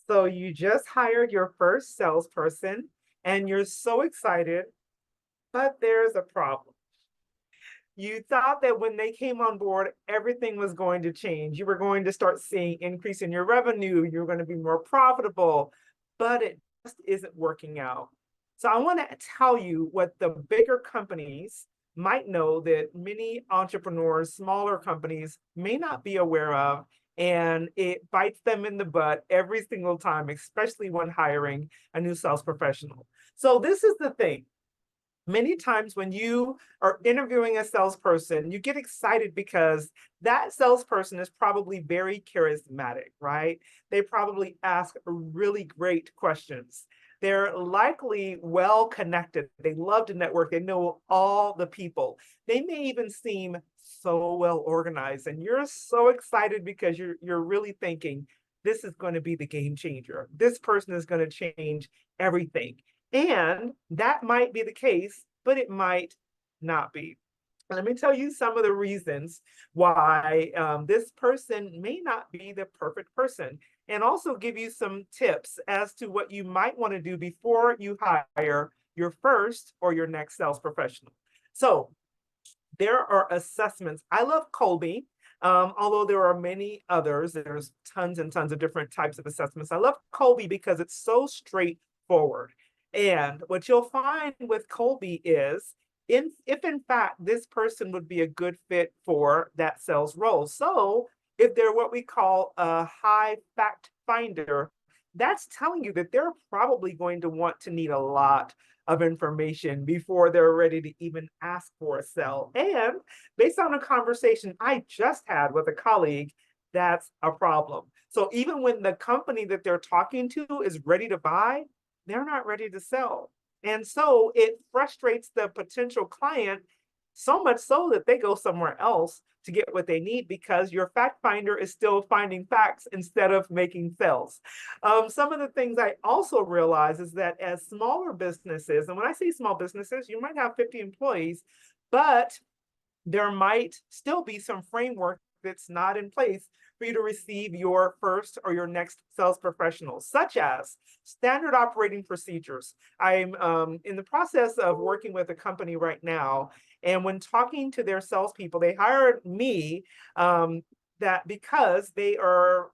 So you just hired your first salesperson and you're so excited, but there's a problem. You thought that when they came on board, everything was going to change. You were going to start seeing increase in your revenue. You're going to be more profitable, but it just isn't working out. So I want to tell you what the bigger companies might know that many entrepreneurs, smaller companies may not be aware of. And it bites them in the butt every single time, especially when hiring a new sales professional. So this is the thing. Many times when you are interviewing a salesperson, you get excited because that salesperson is probably very charismatic, right? They probably ask really great questions. They're likely well connected. They love to network. They know all the people. They may even seem so well organized, and you're so excited because you're really thinking this is going to be the game changer. This person is going to change everything. And that might be the case, but it might not be. Let me tell you some of the reasons why this person may not be the perfect person, and also give you some tips as to what you might want to do before you hire your first or your next sales professional. So there are assessments. I love Colby, although there are many others. There's tons and tons of different types of assessments. I love Colby because it's so straightforward. And what you'll find with Colby is if in fact this person would be a good fit for that sales role. So if they're what we call a high fact finder, that's telling you that they're probably going to want to need a lot of information before they're ready to even ask for a sell. And based on a conversation I just had with a colleague, that's a problem. So even when the company that they're talking to is ready to buy, they're not ready to sell. And so it frustrates the potential client so much so that they go somewhere else to get what they need because your fact finder is still finding facts instead of making sales. Some of the things I also realize is that as smaller businesses, and when I say small businesses, you might have 50 employees, but there might still be some framework that's not in place for you to receive your first or your next sales professional, such as standard operating procedures. I'm in the process of working with a company right now, and when talking to their salespeople, they hired me that because they're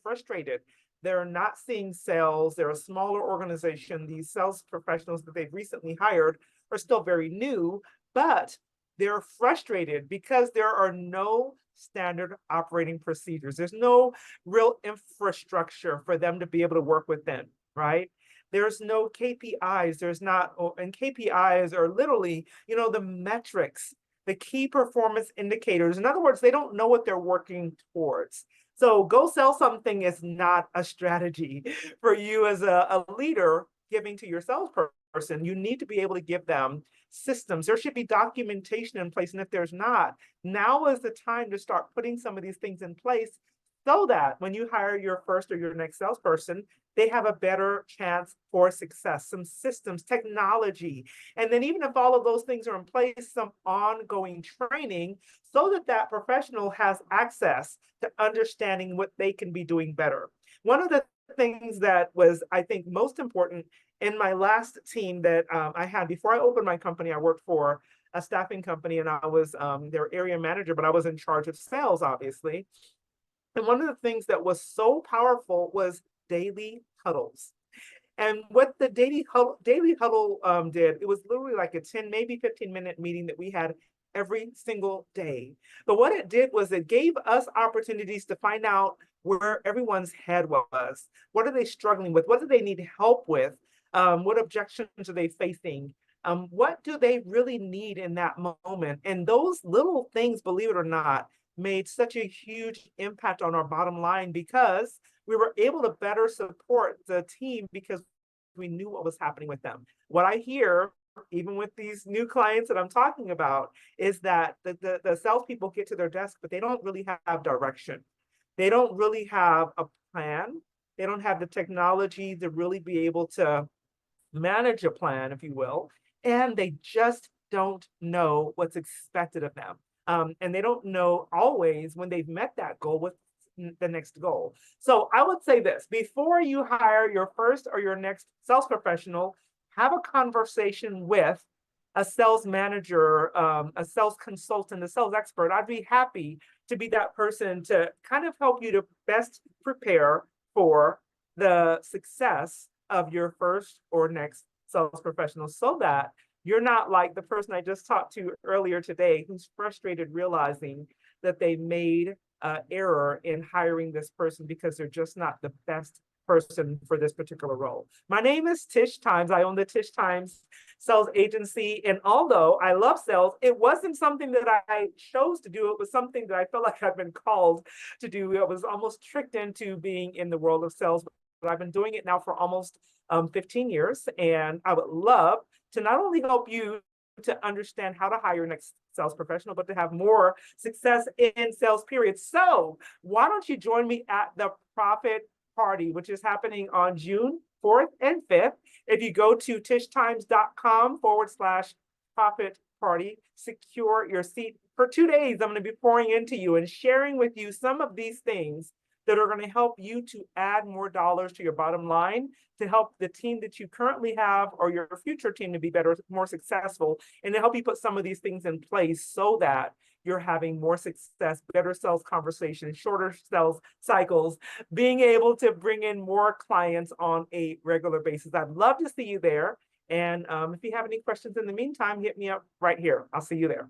frustrated. They're not seeing sales. They're a smaller organization. These sales professionals that they've recently hired are still very new, but they're frustrated because there are no standard operating procedures. There's no real infrastructure for them to be able to work within, right? There's no KPIs. And KPIs are literally, the metrics, the key performance indicators. In other words, they don't know what they're working towards. So go sell something is not a strategy for you as a leader giving to your salesperson. You need to be able to give them systems. There should be documentation in place. And if there's not, now is the time to start putting some of these things in place so that when you hire your first or your next salesperson, they have a better chance for success, some systems, technology. And then even if all of those things are in place, some ongoing training so that that professional has access to understanding what they can be doing better. One of the things that was, I think, most important in my last team that I had before I opened my company, I worked for a staffing company and I was their area manager, but I was in charge of sales, obviously. And one of the things that was so powerful was daily huddles. And what the daily huddle did, it was literally like a 10, maybe 15-minute meeting that we had every single day. But what it did was it gave us opportunities to find out where everyone's head was. What are they struggling with? What do they need help with? What objections are they facing? What do they really need in that moment? And those little things, believe it or not, made such a huge impact on our bottom line because we were able to better support the team because we knew what was happening with them. What I hear, even with these new clients that I'm talking about, is that the salespeople get to their desk, but they don't really have direction. They don't really have a plan. They don't have the technology to really be able to manage a plan, if you will, and they just don't know what's expected of them. And they don't know always when they've met that goal the next goal. So I would say this, before you hire your first or your next sales professional, have a conversation with a sales manager, a sales consultant, a sales expert. I'd be happy to be that person to kind of help you to best prepare for the success of your first or next sales professional, so that you're not like the person I just talked to earlier today who's frustrated realizing that they made an error in hiring this person because they're just not the best person for this particular role. My name is Tish Times. I own the Tish Times sales agency. And although I love sales, it wasn't something that I chose to do. It was something that I felt like I've been called to do. I was almost tricked into being in the world of sales, but I've been doing it now for almost 15 years. And I would love to not only help you to understand how to hire your next sales professional, but to have more success in sales, period. So why don't you join me at the Profit Party, which is happening on June 4th and 5th. If you go to tishtimes.com/profit party, secure your seat. For 2 days, I'm going to be pouring into you and sharing with you some of these things that are going to help you to add more dollars to your bottom line, to help the team that you currently have or your future team to be better, more successful, and to help you put some of these things in place so that you're having more success, better sales conversations, shorter sales cycles, being able to bring in more clients on a regular basis. I'd love to see you there. And if you have any questions in the meantime, hit me up right here. I'll see you there.